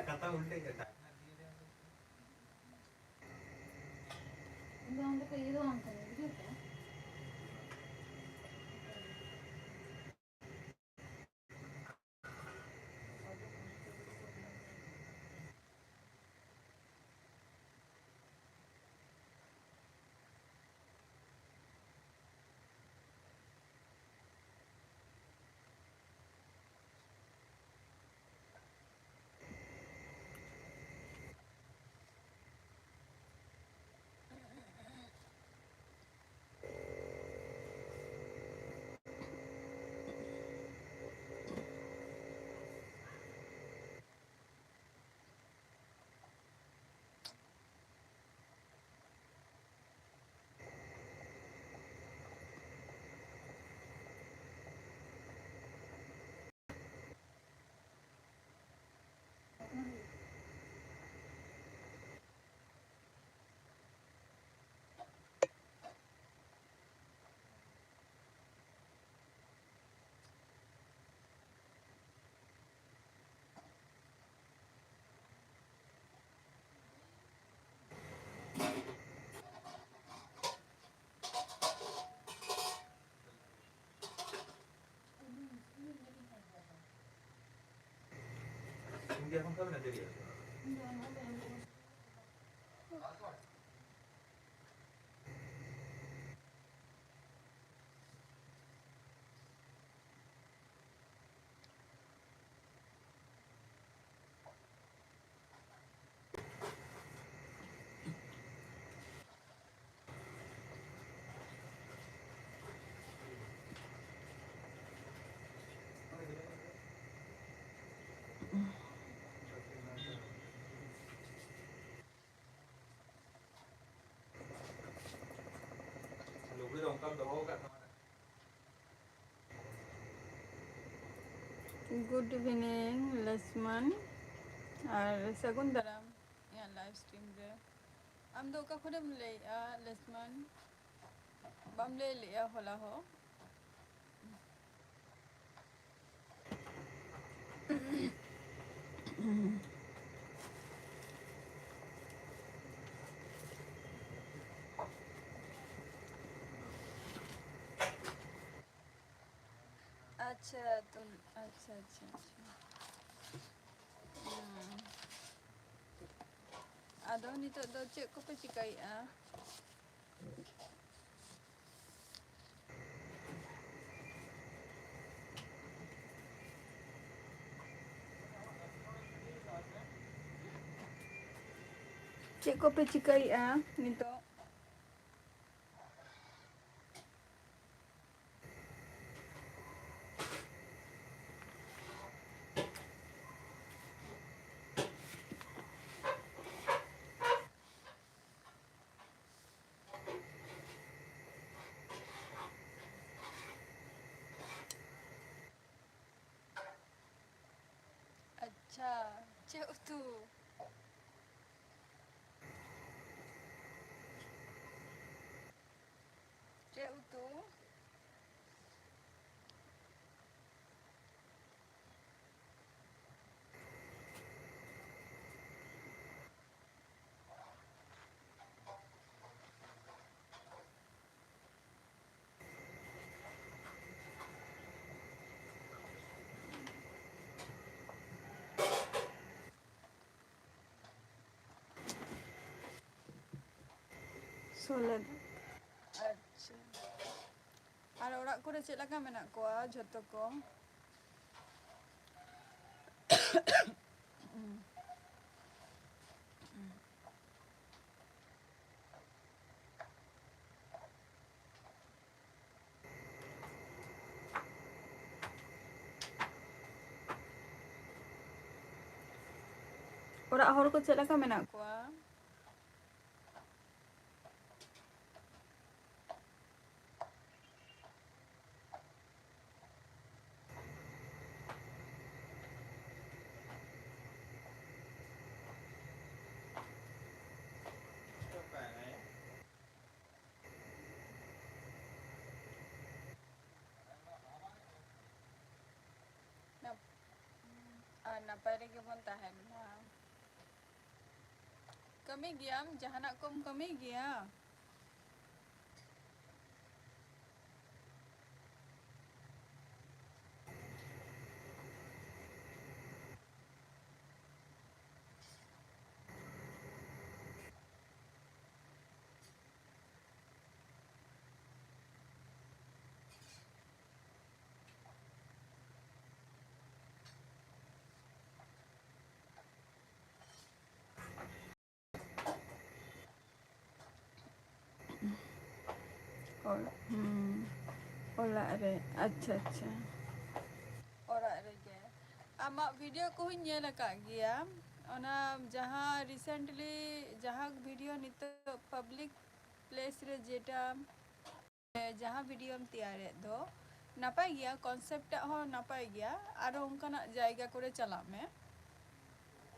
kata ulte kata ಇದು ಒಂದು ಇದು ಅಂತಾನೆ ಬಿಡುತ್ತಾ India এখন কবে না দেরি আছে lugri dong kam doho ka good evening Lakshman और सगुन दाराम या लाइव स्ट्रीम रे आम दो का खुदम ले लक्ष्मण बम ले लिया होला हो अच्छा तुम अच्छा अच्छा अच्छा आदो नितो दो चेक को पे चिकाई चेक को पे चिकाई नितो अच्छा cek tu cek tu solid अच्छा और orang ko cek laka menak ko joto ko orang hor ko cek laka menak ko nap napa lagi pun tahan kami giam jahanak kom kami gia. Ola re acha acha ora rege amak video ko huñ nyel akak gya ona jahan recently jahan video nito public place re jeta jahan video am tiare do napai gya concept ta ho napai gya aro onkanak jayga kore chalak me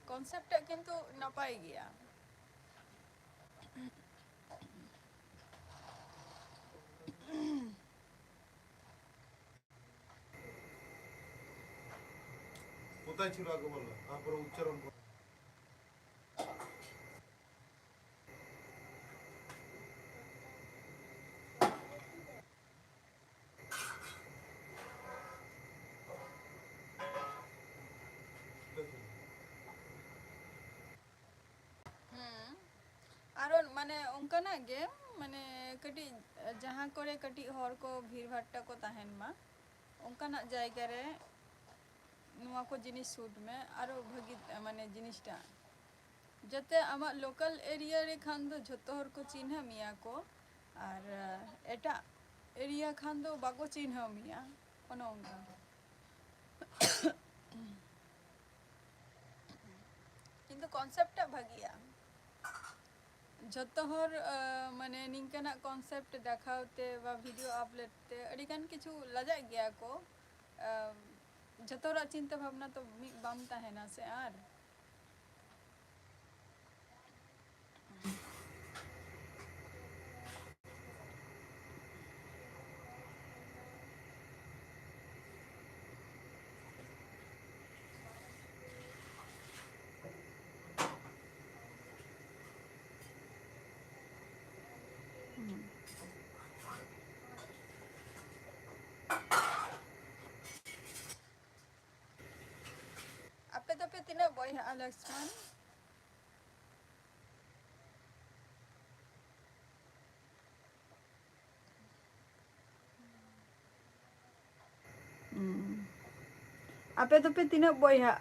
concept ta kintu napai gya কোথায় ছিল আগে বলো, তারপরে উচ্চারণ করো। aro mane onkanak ge mane kati jahan kore kati hor ko bhir bhatta ko tahen ma onkanak jayga re nuwa ko jinis shoot me aro bhagi mane jinis ta jate amak local area re khan do jhoto hor ko chinha miya ko ar eta area khan do bako chinha miya ono onka kintu concept ta bhagiya jhoto hor mane ningkanak concept dekhaute ba video upload te adi gan kichu lajak gya ko jhoto ra chinta bhabna to mid bam tahena se ar ape tapi tina boy Alexman ape tapi tina boy ha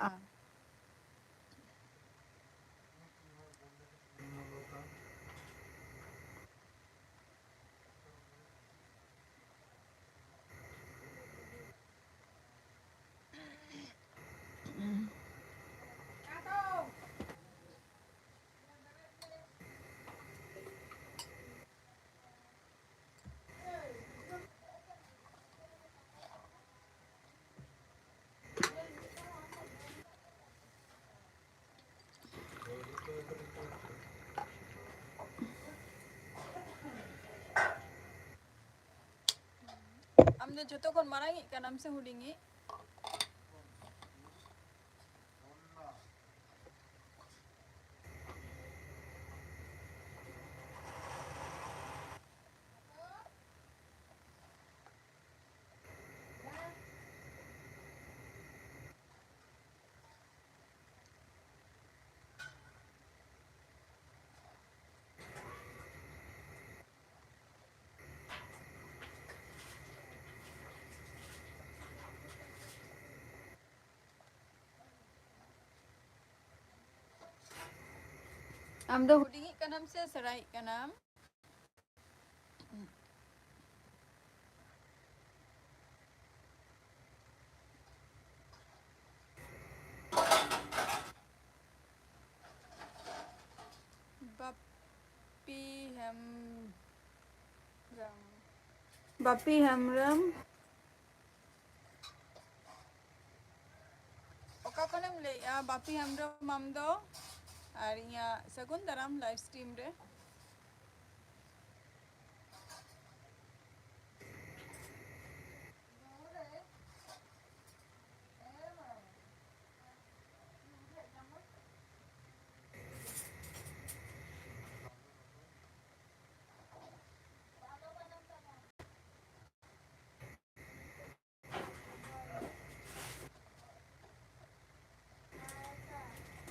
amde jhoto kon marangi kan am se hudingi am do hudingi kanam se serai kanam Bapi Hamram oka konem le Bapi Hamram am do ar inya Sagun Daram live stream re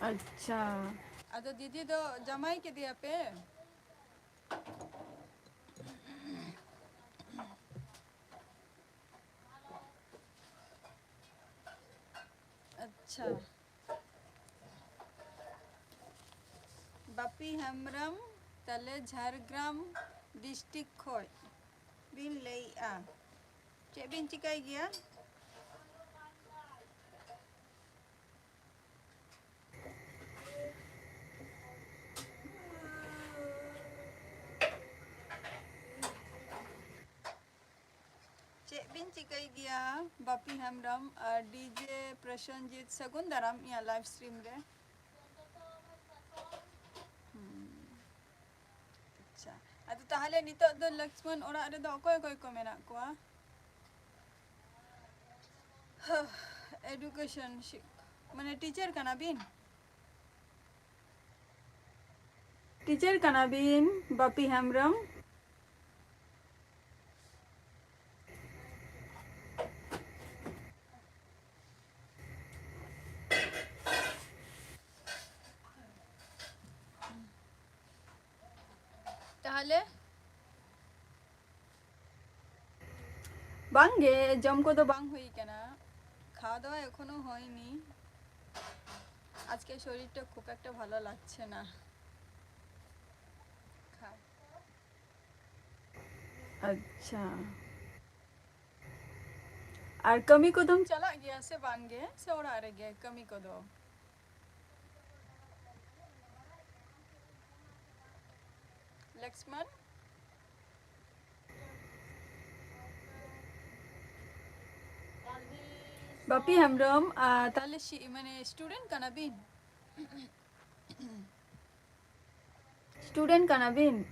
अच्छा अदो दीदी दो जमाई के दिया पे अच्छा बापी हेम्ब्रम तले झारग्राम डिस्ट्रिक्ट खोय बिन लैया चे बिन चिकाई गया बिन चिकाई गया बापी हेम्ब्रम और डीजे प्रसन्नजीत सगुन दाराम या लाइव स्ट्रीम रे अच्छा अदो ताहले नितो दो लक्ष्मण ओरा रे दो कोय कोय को मेना कोआ एडुकेशन माने टीचर कना बिन बापी हेम्ब्रम ताहले बांगे जम को तो बांग हुई केना खाওয়া দাওয়া এখনো হয়নি আজকে শরীরটা খুব একটা ভালো লাগছে না अच्छा और कमी को तुम चला गया से बांगे से और आ रहे गए कमी को दो लक्ष्मण बापी हेम्ब्रम ताले माने स्टूडेंट कना बिन स्टूडेंट कना बिन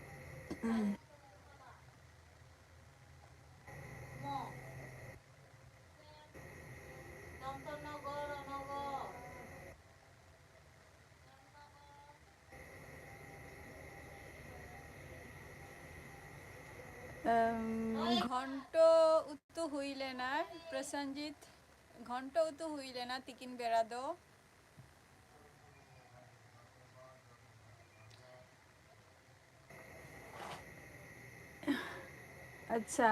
घंट उतु हुई लेना प्रसन्नजीत घंट उतु हुई लेना तिकिन बेरा दो अच्छा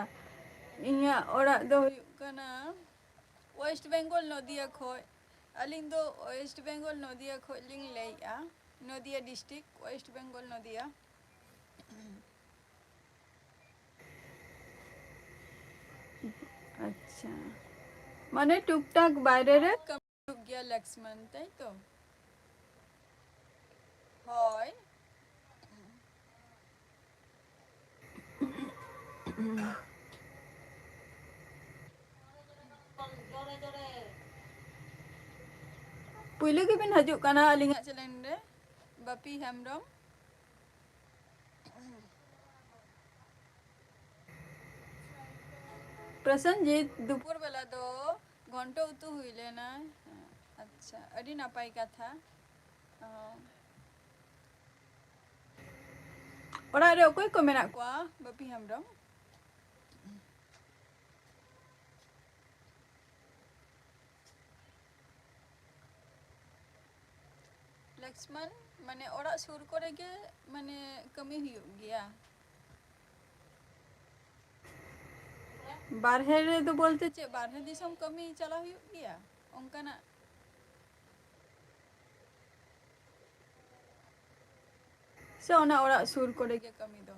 इया ओरा दो कना वेस्ट बेंगल नदिया खोय अलिंग दो वेस्ट बेंगल नदिया खोय लिंग लेया नदिया डिस्ट्रिक्ट वेस्ट बेंगल नदिया अच्छा माने टुकटाक बाहरे रे कम टुक गया लक्ष्मण ताई तो হয় पुइलो के बिन हजू कना अलिंगा चलेन रे बापी हेम्ब्रम प्रसन्नजीत दोपहर बेला दो घंटो उतु हुई लेना अच्छा अड़ी नापाई कथा ओरा रे ओकोय को मेना कोआ बापी हेम्ब्रम लक्ष्मण माने ओरा सुर करे के माने कमी हुई गया बारहे रे तो बोलते चे बारहे दिसम कमी चला हुई गया उनका ना से ओना ओरा सुर करे के कमी दो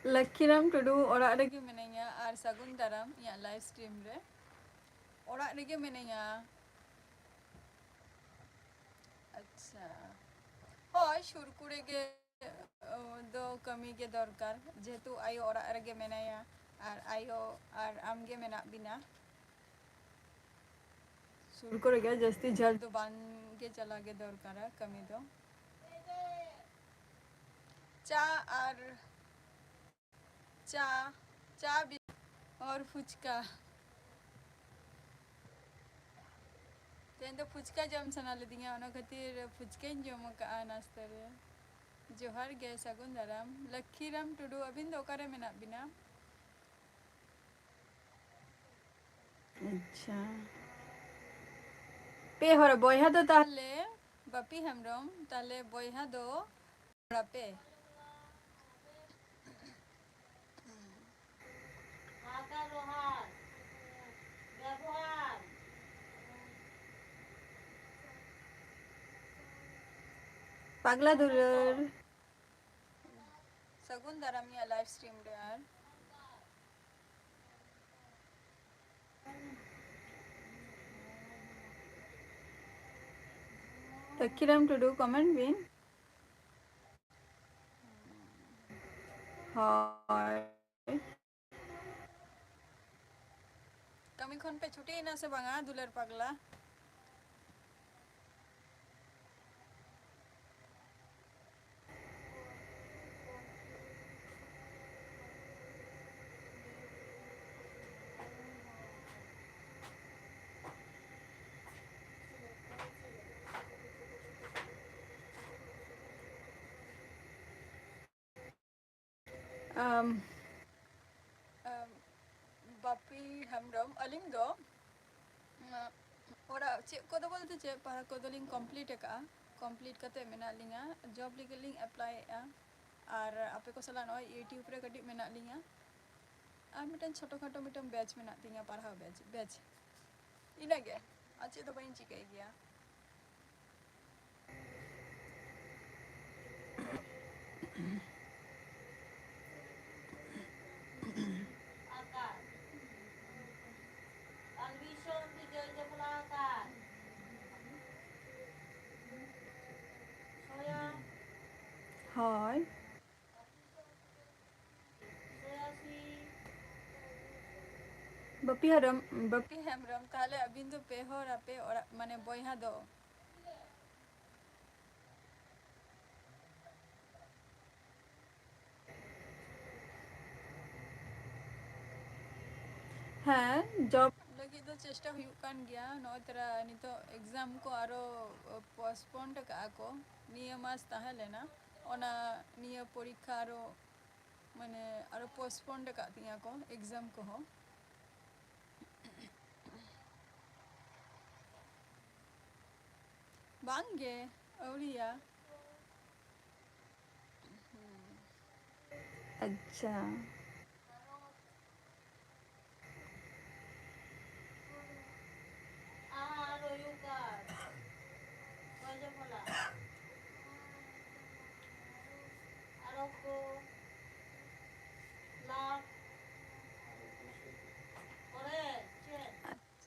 लक्कीराम टुडू ओरा रेगे मिनेगा और सगुन दाराम या लाइव स्ट्रीम रे ओरा रेगे मिनेगा अच्छा হয় সুর করে গে दो कमी के दरकार जेहेतु आयो ओरा रगे मेनाया और आयो और आमगे मेना बिना सुर करे गया जस्ती झल तो बांगे चला के दरकार कमी दो चा और चा चा भी और फुचका तेन तो फुचका जम सना लेदिया ओना खातिर फुचका जम का नाश्ता रे जोहार गे सगुन दाराम लक्खीराम टुडू अबिन दो करे मेना बिना अच्छा पे हर बयहा दो ताहले बापी हेमरम ताहले बयहा दो पे पागला दुलर सगुन दाराम या लाइव स्ट्रीम रे यार लक्कीराम टुडू कमेंट बिन हाय कमी खन पे छुट्टी ना से बांगा दुलर पागला बापी हेमरम अलिंग दो ओरा चे को दो बोलते चे पढ़ा को दो लिंग कंप्लीट का कंप्लीट करते मेना लिंगा जॉब लिगे लिंग अप्लाई और आपे को सला नय यूट्यूब रे कटी मेना लिंगा और मिटन छोटो खाटो मिटन बैच मेना तिंगा पढ़ा बैच इना गे अच्छे तो बइन चिकाई गया हाय बपी हेमरम ताहले अबिन दो पेहर आपे और माने बयहा दो हाँ जॉब लगी तो चेष्टा हुई कान गया नो तरह नहीं तो एग्जाम को आरो पोस्टपोन का को नियमास ताहे लेना ओना निय परीक्षा आरो माने आरो पोस्टपोन का तिया को एग्जाम को हो बांगे औरिया अच्छा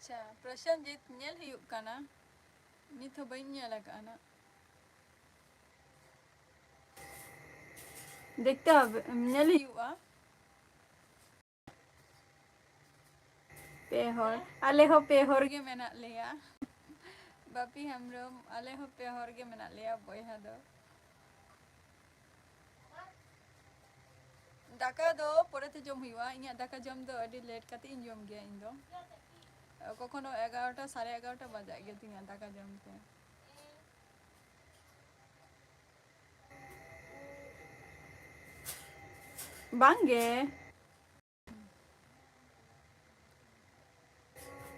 अच्छा प्रशांत नेल हुयुग काना नित हो बइन नेल काना देखते अब नेल हुयुगा पेहर आले हो पेहर गे मेना लेया बापी हमरम आले हो पेहर गे मेना लेया बयहा दो दाका दो परेते जम हुयुआ इnya दाका जम दो अडी लेट काते इन जम गया इन दो कखनो 11टा 11:30 बजा गया तिया दाका जमते बांगे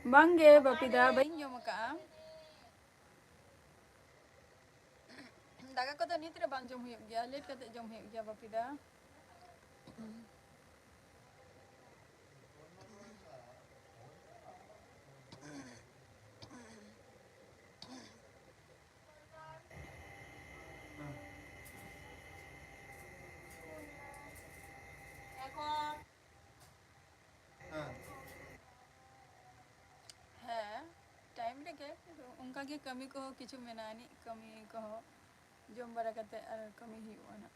बापीदा बइन जम का दाका को तो नितरे बांग जम हुयुग गया लेट काते जम हुयुग गया बापीदा उनका के कमी को किछु मेनानी कमी को जम बरा कते कमी ही होना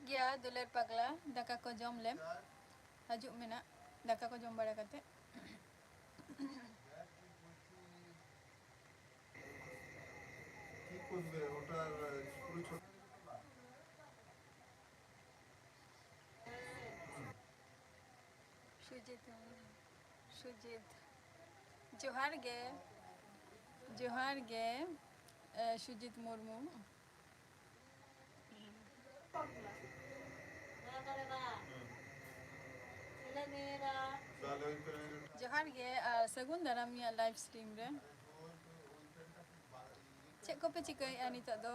gaya dular pagla daka ko jom lem hajuk mena daka ko jom bara kate কি করবে ওটার পুরো ছোট Sujit Sujit Johar ge Sujit Murmu তাহলে ওই করে Johar ge sagun daram ya live stream re cek ko pe cikai ani tak do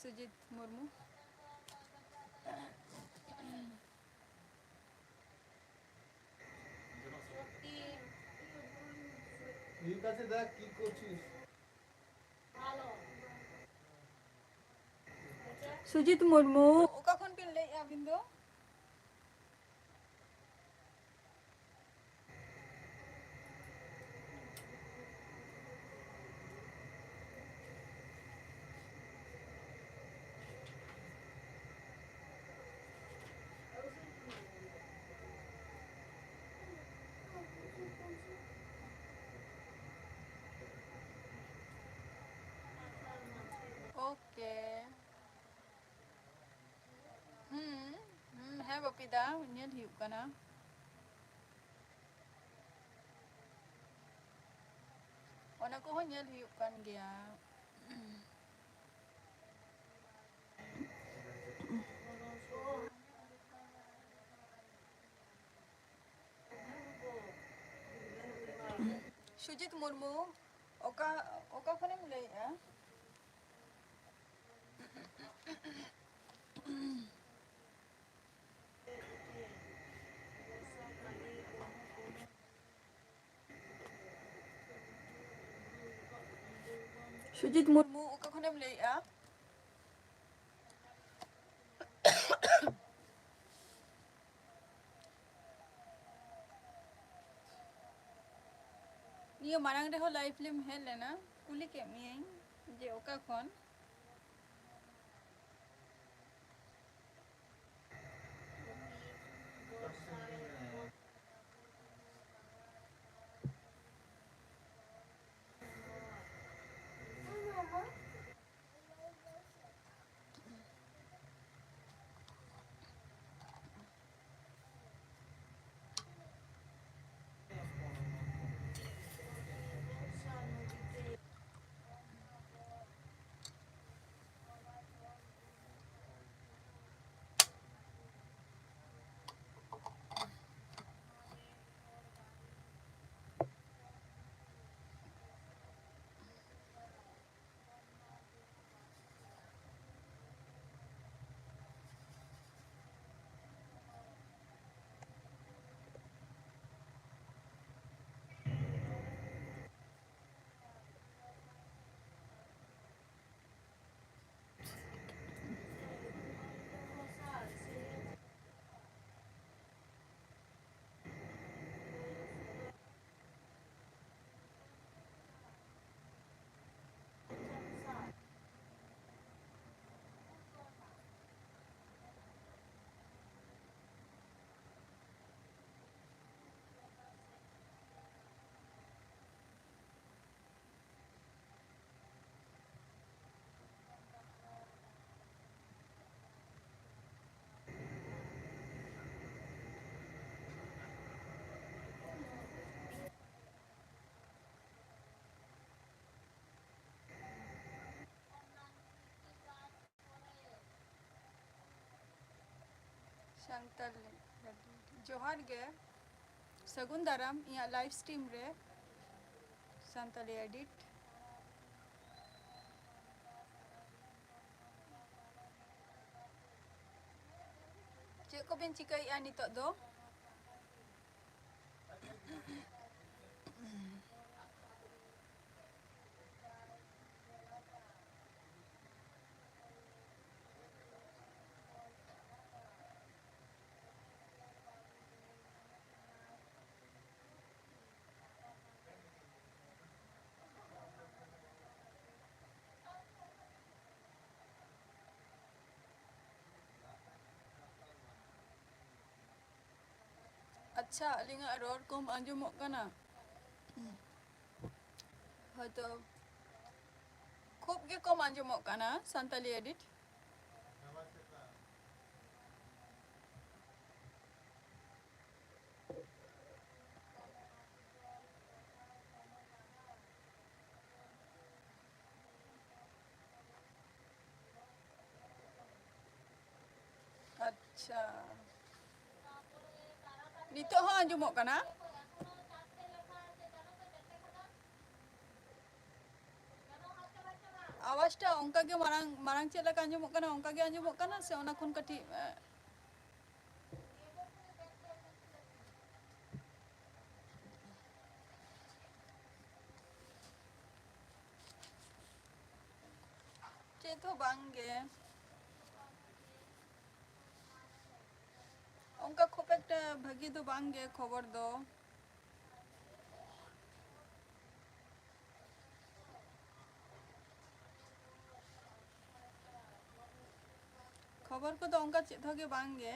Sujit Murmu ঠিক আছে দেখ কি করছিস Sujit Murmu oka khon pin lei ya bindo Okay. Hai bapida nyel hiup kana. Ona ko hon nyel hiup kan gaya. Sujit Murmu oka khonem lei ya. Sujit Murmu oka khonem lei ya. Niyo marang reho live film hel na kuli ke mi ai je oka khon Santal Johar ge sagun daram ya live stream re Santali edit cek ko ben cikai ani tak do अच्छा अलिंगा road कोम आंजुमोग कना हयतो खूब गे कम आंजुमोग कना Santali edit अच्छा नितो हो आंजुमोग कना आवाजटा उनका के मारांग मारांग चेला का आंजुमोग कना उनका के आंजुमोग कना से ओना खुन कटी चेतो बांगे उनका खूब एक भागी दो बांगे खबर दो खबर को तो उनका चेतो के बांगे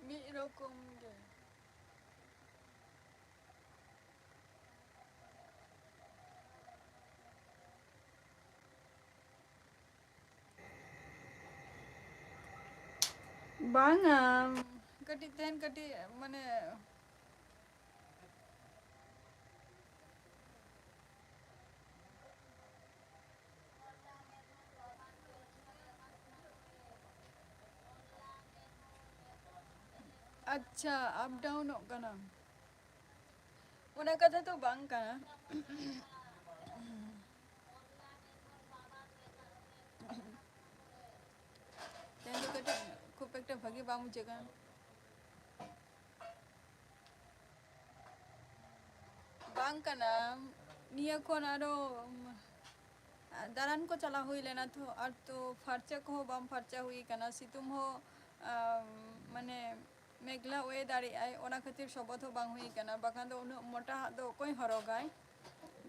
मी रकम गे बांगा कटी तेन कटी माने अच्छा अप डाउन कना उना कथा तो बांग कना तेन तो कटी खूब एक भागी बामु जगह बांग कना निया कोन आरो दारान को चला हुई लेना तो और तो फर्चा को बाम फर्चा हुई कना सितुम हो माने मेघला वे दाड़ी आई ओना खातिर सबत हो बांग हुई कना बाखान दो उन मोटा दो कोई हरोगाय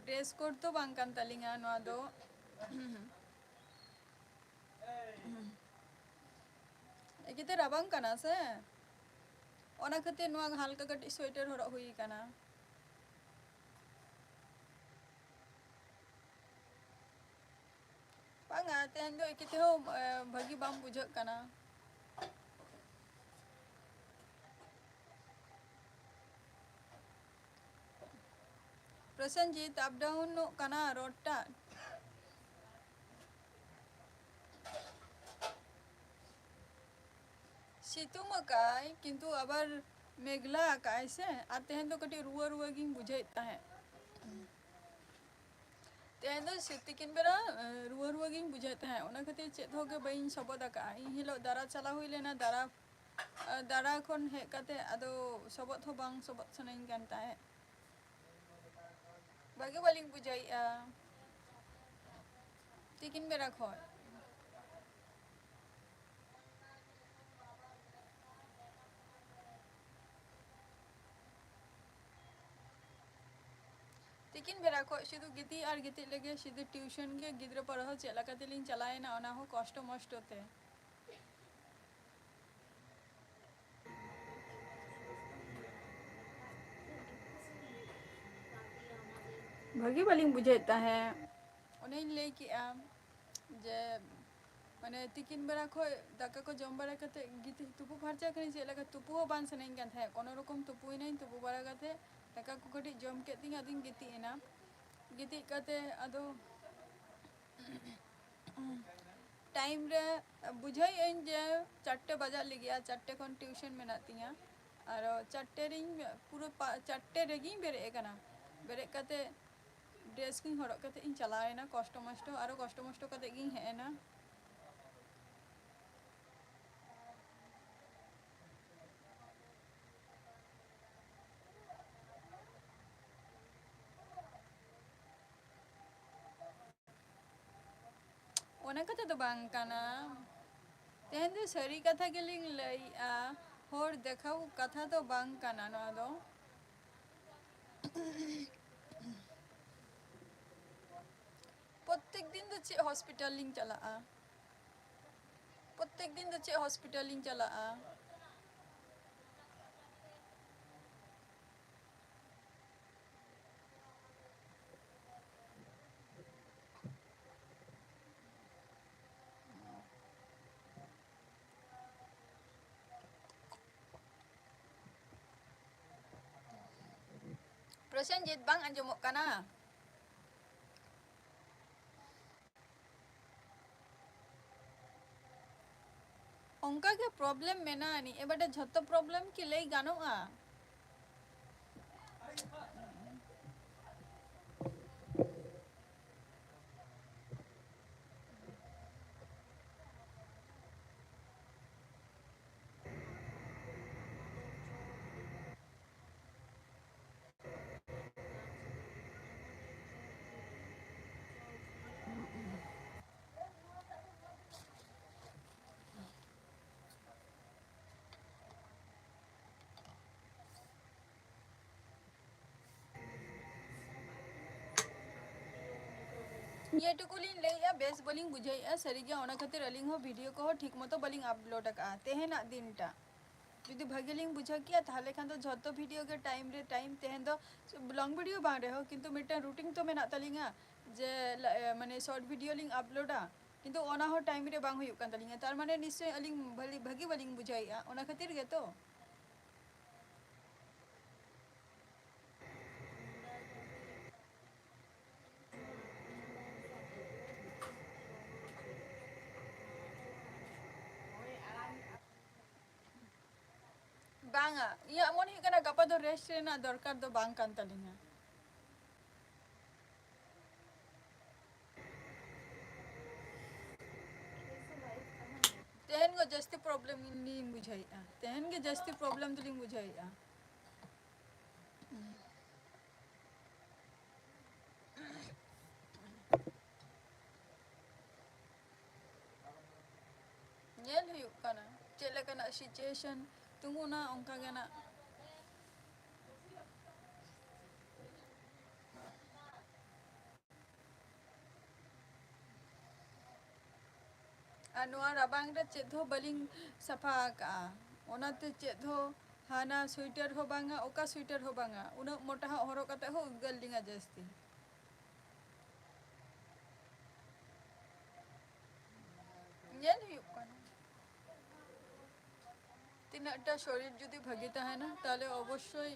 ड्रेस कोड तो बांग कान तलिंगा नोआ दो एकिते राबांग कना से ओना खातिर नोआ हल्का कटी स्वेटर हरो हुई कना बांगा तेन दो एकिते हो भागी बाम बुझक कना प्रसन्नजीत अप डाउन कना रोडटा सितुम काय किंतु अबर मेघला काय से आते हैं तो कटी रुआ रुआ गिंग बुझाइता है तेन दो सितिकिन बेरा रुआ रुआ गिंग बुझाइता है ओना खातिर चेत हो के बइन सबदा का इन हिलो दारा चला हुई लेना दारा खन हे कते अदो सबत हो बांग सबत सनाइन कानता है बागे वालिंग बुझाई तिकिन बेरा खय तिकिन बेरा खय सिधु गिती और गिती लगे सिधु ट्यूशन के गिद्र पर हो चला कतेलिंग चलाए ना ओना हो कष्ट मष्ट होते भागी वालिंग बुझाइता है उन्हें ले कि जे माने तिकिन बेरा खय दाका को जम बारा कते गिती तुपु फरचा करी से लगा तुपु हो बान सनाइन कान था कोनो रकम तुपु नहीं तुपु बारा कते दाका को कटी जम के तिंग आदिन गिती एना गिती कते अदो टाइम रे बुझाई इन जे 4 बजा लिया 4 खन ट्यूशन में नातिया और 4 रिंग पूरा 4 रेगी बेरे कना बेरेक कते ड्रेस को हरक कते इन चलाएना कष्ट मष्ट आरो कष्ट मष्ट कते गिन हेना ओना कते तो बांग काना तेहन दो सरी कथा गेलिंग लइआ होर देखाऊ कथा तो बांग काना नोआ दो प्रत्येक दिन तो चे हॉस्पिटल लिंग चला प्रत्येक दिन तो चे हॉस्पिटल लिंग चला Prosenjit bang anjumok kana onka ke problem mena ni ebate jhoto problem ki lei ganoa ये टुकुलिन लेया बेस बलिंग बुझाइया सरिगे ओना खातिर अलिंग हो वीडियो को ठीक मतो बलिंग अपलोड का तेहेना दिनटा जुदी भगेलिंग बुझा किया ताहले खान तो झतो वीडियो के टाइम रे टाइम तेहेन दो लॉन्ग वीडियो बांग रहे हो किंतु मिटा रूटीन तो मेना तलिंगा जे माने शॉर्ट वीडियो लिंग अपलोडा किंतु ओना हो टाइम रे बांग हुयुक कान तलिंगा तार माने निश्चय अलिंग भगी बलिंग बुझाइया ओना खातिर गे तो बांगा या मन ही कना गपा दो रेस्ट रे ना दरकार दो बांग कान तलिंगा तेहन को जस्ती प्रॉब्लम लिंग बुझाइया तेहन के जस्ती प्रॉब्लम तो लिंग बुझाइया nyel huyuk kana cek lekana situation tunggu na ongka gana anua rabang रे चेक धो बलिंग सफा का ओनाते चेक धो हाना स्वेटर हो बांगा ओका स्वेटर हो बांगा उना मोटा हरो कते हो गलिंगा जस्ती nyel huyuk kana তিনাটা শরীর যদি ভাগি তাহে না তাহলে অবশ্যই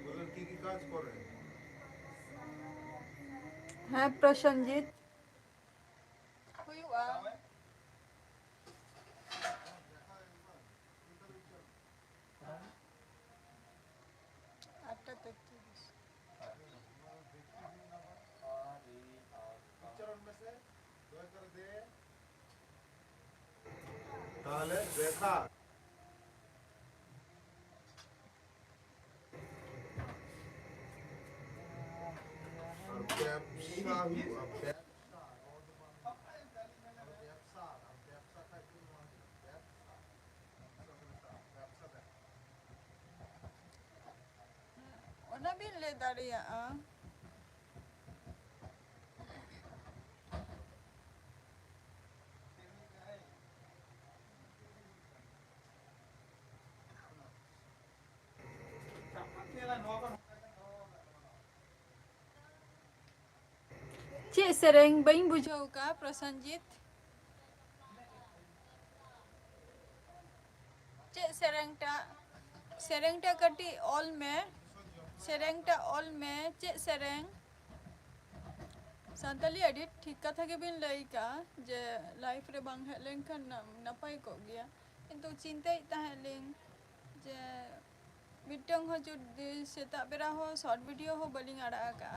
বলেন কি কি কাজ করেন? হ্যাঁ প্রসঞ্জিত হুইয়া আটটা 33 ব্যবসা আর ব্যবসা Ona bin le daria. Cik sering bain bujau ka Prasanjit? Cik sereng ta kati all में cik sereng Santali edit ठीक कथा के बिन लई का जे लाइफ रे बांग हे लेंखन नपाय को गया किंतु चिंताई ताहे लें जे मिटंग हो जो सेता बेरा हो शॉर्ट वीडियो हो बलिंग आड़ा का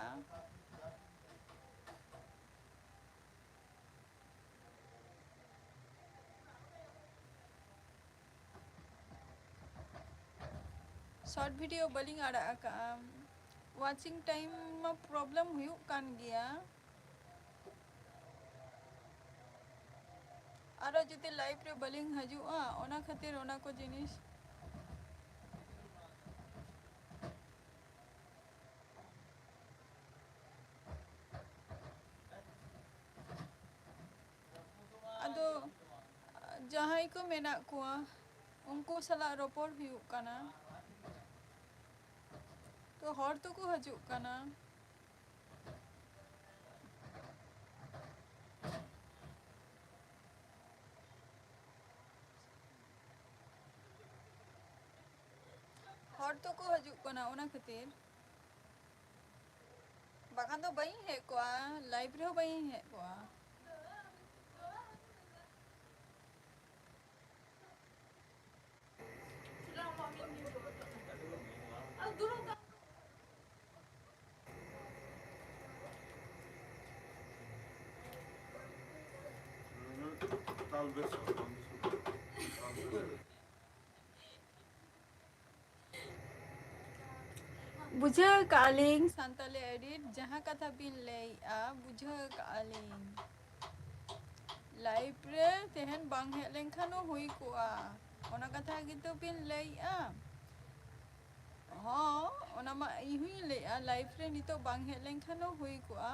शॉर्ट वीडियो बलिंग आड़ा का वाचिंग टाइम में प्रॉब्लम हुई कान गया आरो जुते लाइव रे बलिंग हजुआ ओना खातिर ओना को जिनिस आदो जहां को मेना कुआ उनको सला रोपोर हुई काना तो हर तो को हजु काना हर तो को हजु काना ओना खातिर बाखान तो बई है कोआ लाइव रे हो बई है कोआ tal vez बुझे कालिंग संताले एडिट जहाँ कथा बिन ले आ बुझे कालिंग लाइव रे तेहन बांग हे लेंखानो हुई कोआ ओना कथा गितो बिन ले आ हाँ ओना मा इहुई ले आ लाइव रे नितो बांग हे लेंखानो हुई कोआ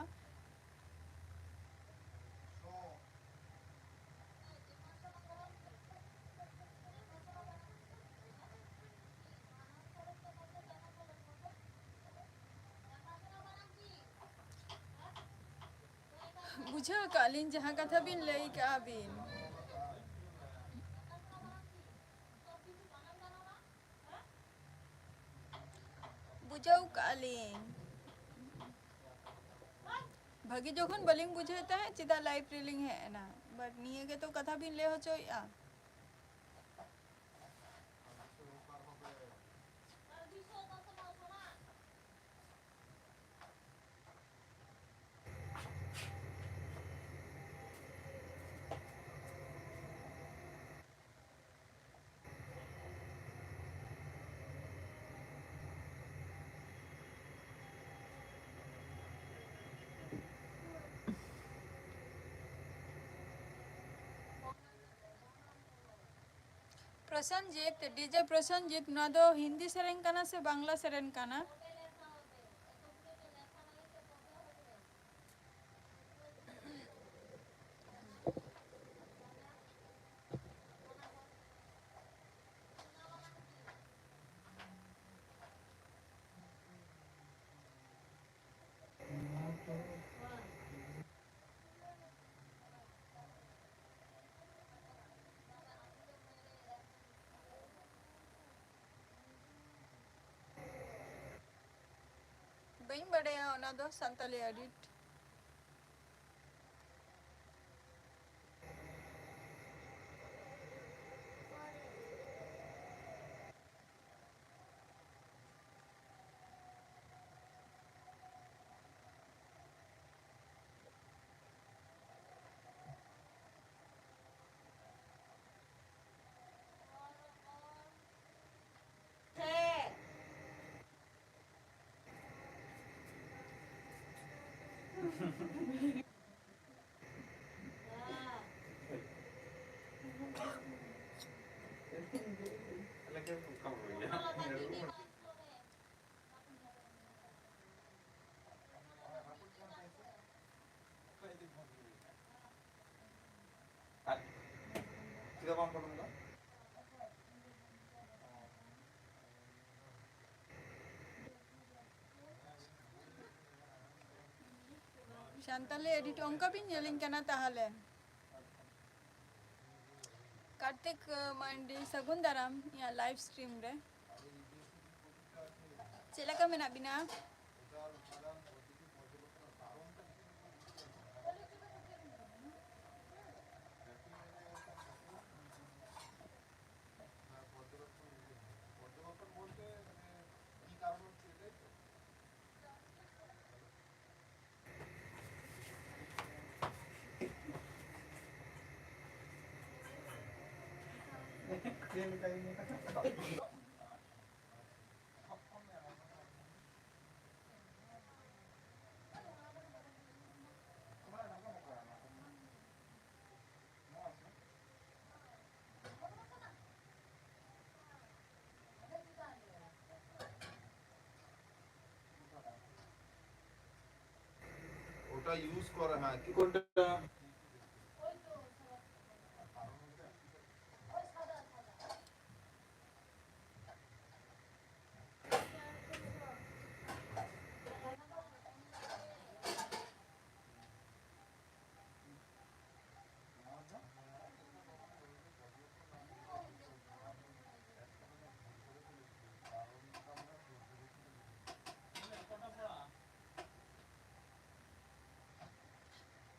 बुझे कालिंग जहाँ कथा बिन ले का बिन बुझाऊ कालिंग भागी जोखन बलिंग बुझेता है चिदा लाइव रीलिंग है ना बट निये के तो कथा बिन ले हो चोया प्रसन्नजीत डीजे प्रसन्नजीत ना दो हिंदी सेरेंग काना से बांग्ला सेरेंग काना बई बड़े ना दो Santali edit Alam ka kung kamu ya. Sudah mampu enggak? Shantali edit ongka bin yeling kana tahale. Kartik mandi Sagun Daram ya live stream re. Cila ka mena bina? ওটা ইউজ করে হ্যাঁ কি কোনটা?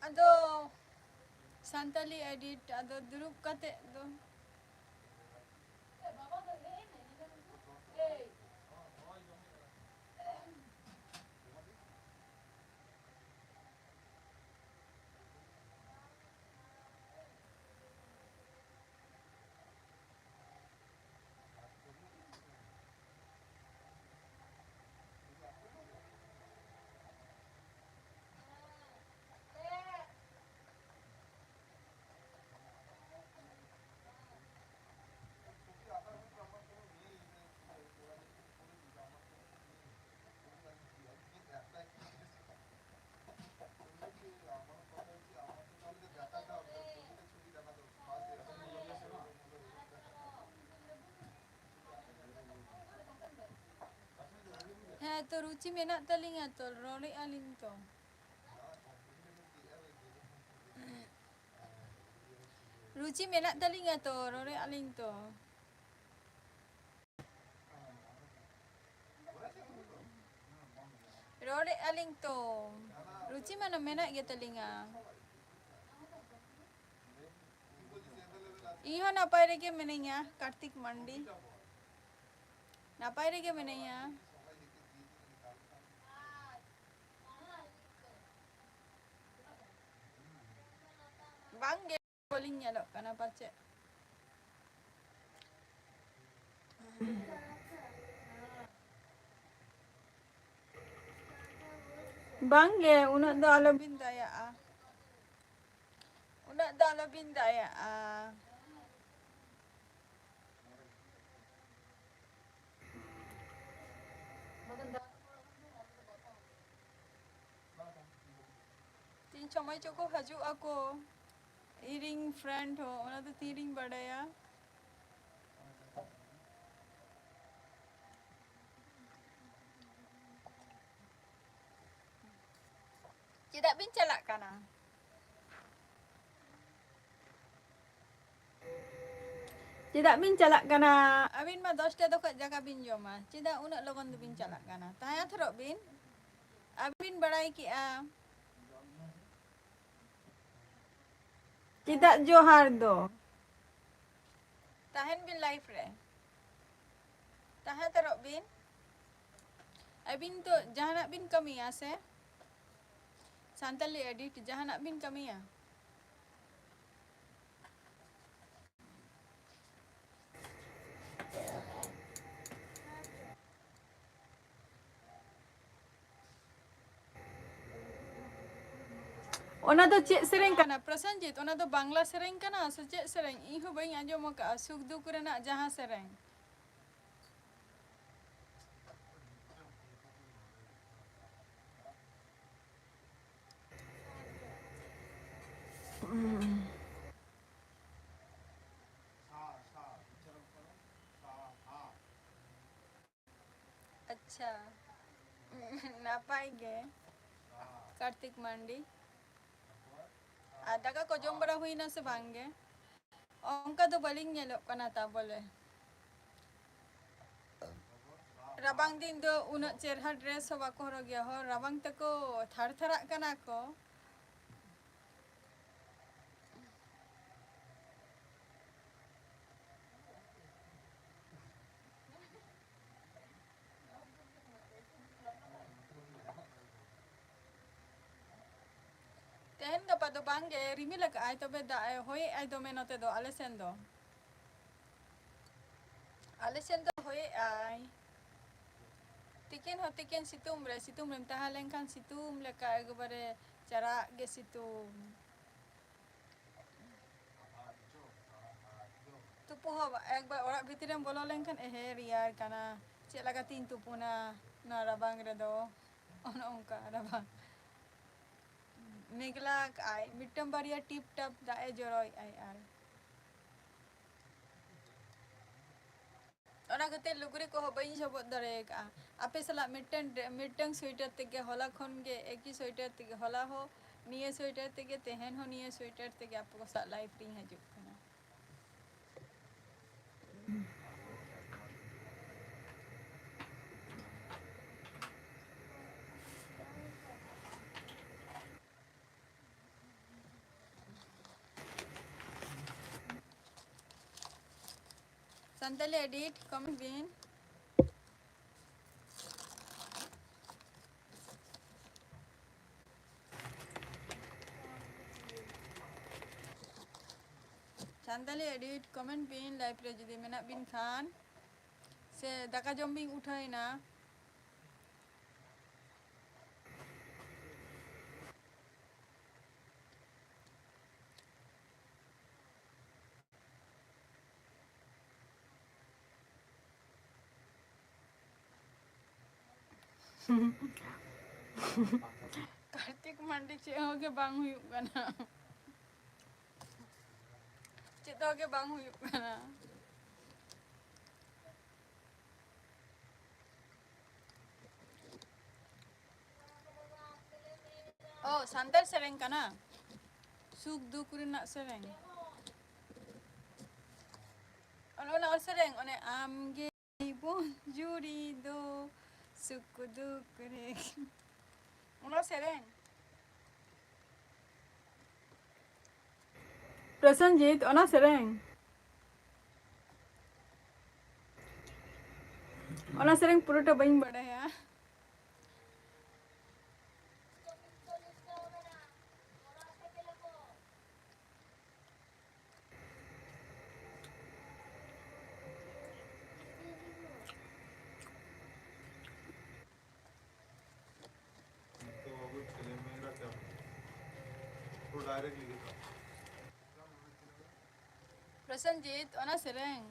Ado Santali edit ado durup kate do. Heh to ruci menak talinga to roli aling to. Ruci menak talinga to roli aling to. Roli aling to. Ruci mana menak ge talinga. Iho napai rege menenya Kartik Mandi. Napai rege menenya. Bang ge bowling nyalok kana pace. Bang ge unak do alabin daya a. Unak do alabin daya a. तीन समय चको हजू ako eating friend ho ona to tiring badaya Tidak bin calak kana Tidak bin calak kana abin ma 10 ta dokat jaga bin joma Tidak unak logon tu bin calak kana Tanya throk bin Abin badai ki a Tidak johar do Tahan bin live re Tahan terok bin Abin tu jahanak bin kami ase Santali edit jahanak bin kami ya ओना दो check सेरेंग कना प्रसन्नजीत ओना दो बांग्ला सेरेंग कना से check सेरेंग इन हो बई आंजम का सुख दुख रेना जहां सेरेंग अच्छा नापाई गे कार्तिक मांडी दाका को जम बड़ा हुई ना से भांगे onka do baling nyelok kana ta bole rabang din do unat cerha dress ho bako horog ya ho rabang tako thar tharak kana ko tehen gapa do bangge rimil ka ai tobe da hoi ai do menote do alesendo hoi ai tikin situm re tahaleng kan situm le ka ekbare cara ge situm tupu ho ekbar orak bhitire bolo lengkan ehe riyar kana cek laga tin tupuna na rabang re do ono onka rabang मेघला आई मिट्टम बारिया टिप टप दाए जरोय I R ओना गते लुगरी को हो बई सबत दरे का आपे सला मिट्टन स्वेटर तेगे होला खन गे एकी स्वेटर तेगे होला हो निये स्वेटर तेगे तेहन हो निये स्वेटर तेगे आपको सा लाइफ रिंग हजू कना संतले एडिट कमेंट बिन संतले एडिट कमेंट बिन लाइव रे जदी मेना बिन खान से दाका जम बिन उठाई ना कार्तिक मंडी चे होगे बांग हुयु कना चे तो होगे बांग हुयु कना ओ संतर सेरेंग कना सुख दुख रेना सेरेंग ओना और सेरेंग ओने आमगे बोन जुरी दो सुख दुख रे ओना सेरेंग प्रसन्नजीत ओना सेरेंग पुरोटा बई बड़ाया तो वो चले मेरा क्या तो डायरेक्ट लिखा प्रसन्नजीत ओना सेरेंग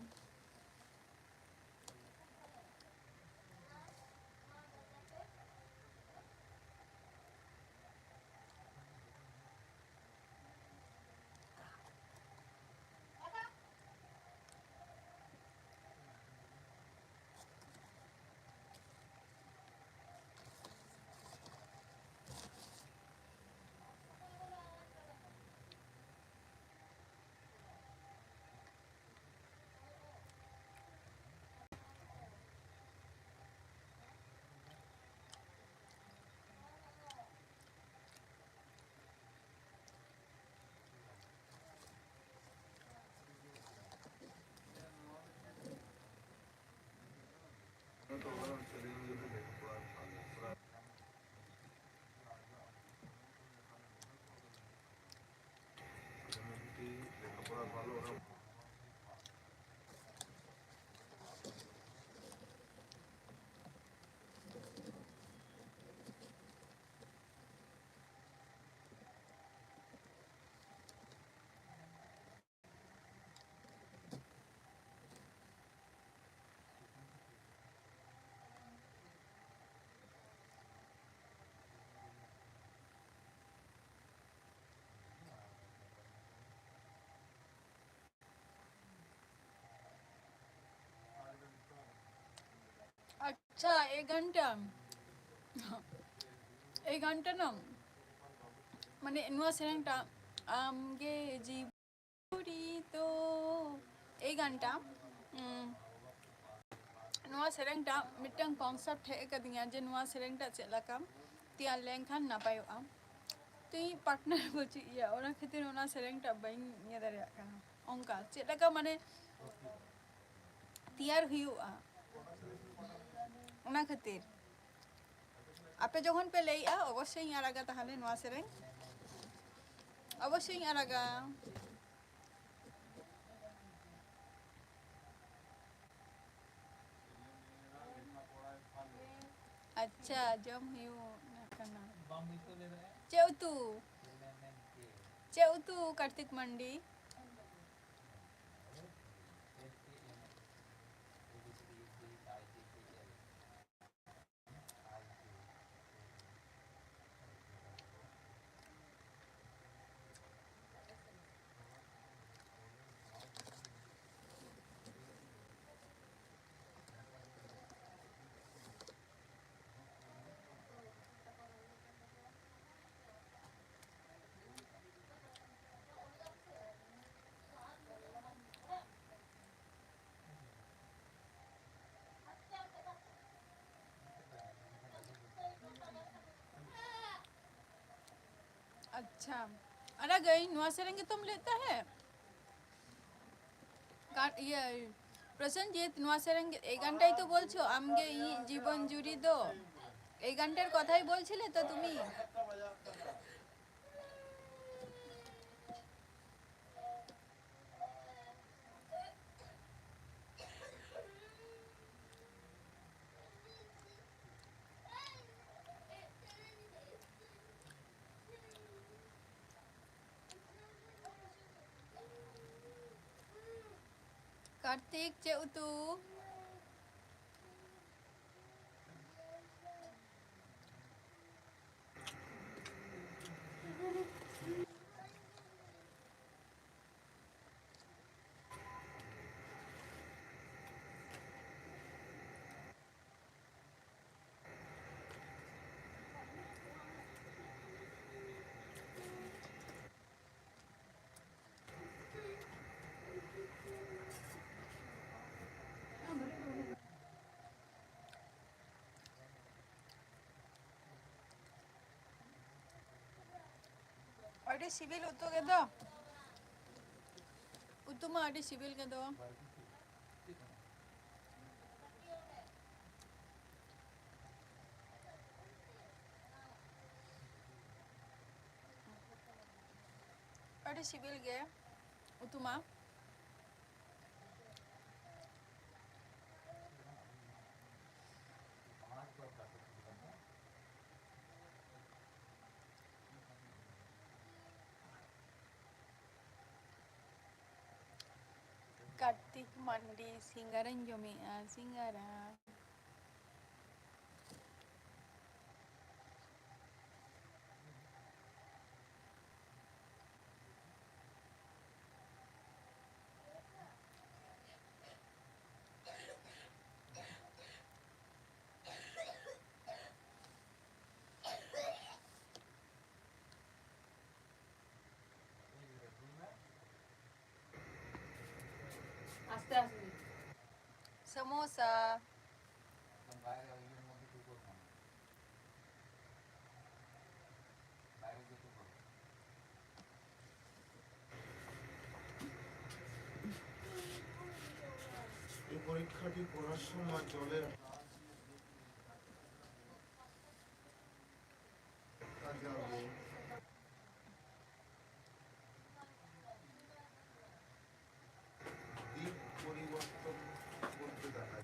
আচ্ছা এই গানটা না মানে নুয়া সেরেংটা আমগে জীবুরি তো এই গানটা নুয়া সেরেংটা মিটং কনসেপ্ট হে কাদিয়া যে নুয়া সেরেংটা চেলাকা তিয়া লেংখান নাপায়োa তুই পার্টনার বলছি ইয়া ওনা খাতির ওনা সেরেংটা বাইং নিয়ে দাঁড়িয়ে কানা অঙ্কা চেলাকা মানে তিয়ার হুᱭᱩᱜᱼᱟ ওনা খাতির আপে যখন পে লেইয়া অবশ্যই আরাগা তাহলে নুয়া সেরেং অবশ্যই আরাগা अच्छा जम करना चौतू कार्तिक मंडी अच्छा अरे गई नुआ सेरेंगे तुम लेता है ये প্রসেনজিৎ নুয়া সেরেঙ্গে এই গানটাই তো বলছো আমগে ই জীবন জুড়ি দো এই গানটার কথাই বলছিলে তো তুমি कार्तिक चेउतू अरे सिविल उतो के दो उतुमा अरे सिविल के दो अरे सिविल के उतुमा कार्तिक मंडी सिंगारन जमी सिंगारा আস্তে আস্তে समोसा এই পরীক্ষাটি পড়ার সময় জলের যাবে দিক পরিবর্তন করতে দেখা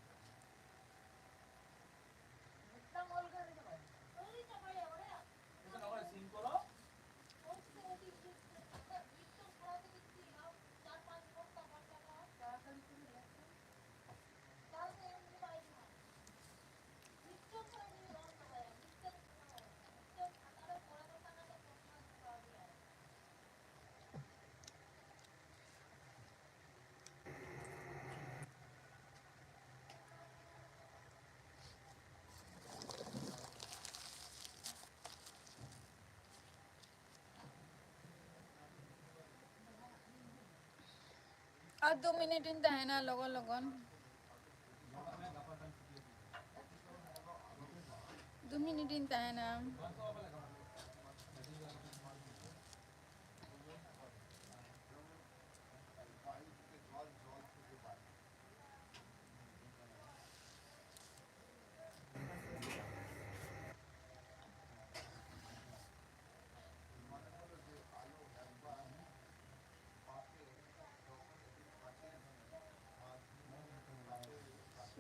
और 2 मिनट इन तहना लगन लगन 2 मिनट इन तहना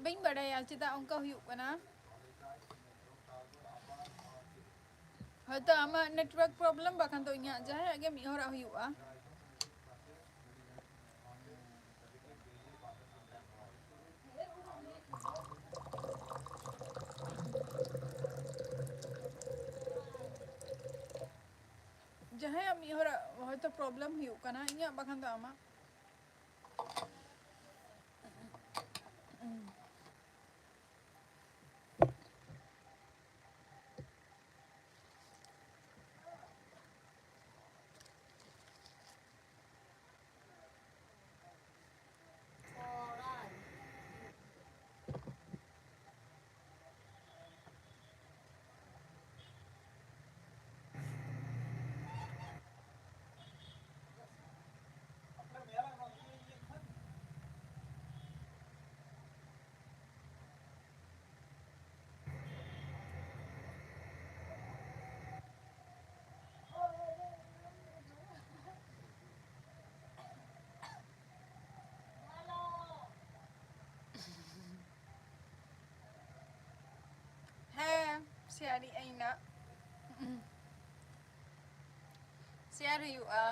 Bing badai ya cita ongka huyuk kana hoyto ama network problem bakan to inya jahe age mi hora huyuga jahe mi hora hoyto problem huyuk kana inya bakan to ama Siari aina siari huyuga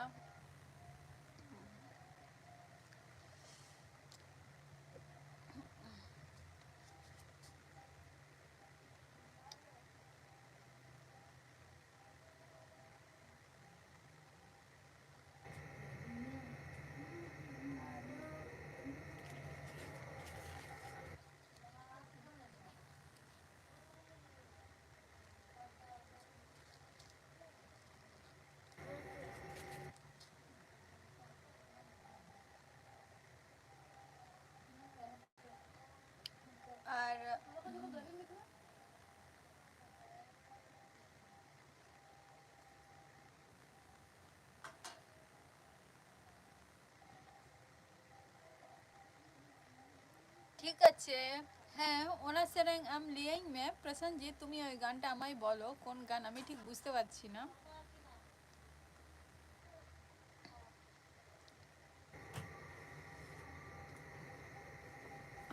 और ठीक আছে হ্যাঁ ওনার সেরেং আম লিয়াই মে প্রসেনজিৎ তুমি ওই গানটা আমায় বলো কোন গান আমি ঠিক বুঝতে পারছি না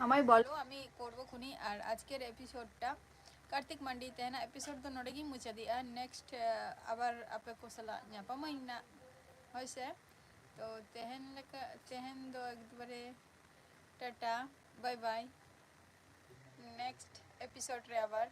আমায় বলো আমি করব খুনি আর আজকের এপিসোডটা কার্তিক মান্ডি তেনা এপিসোড তো নড়েগি মুছা দিয়া নেক্সট আবার আপে কোসলা ᱧᱟᱯᱟᱢᱟᱹᱧ না হইছে তো তেহেন দো একবারে tata bye bye next episode রে আবার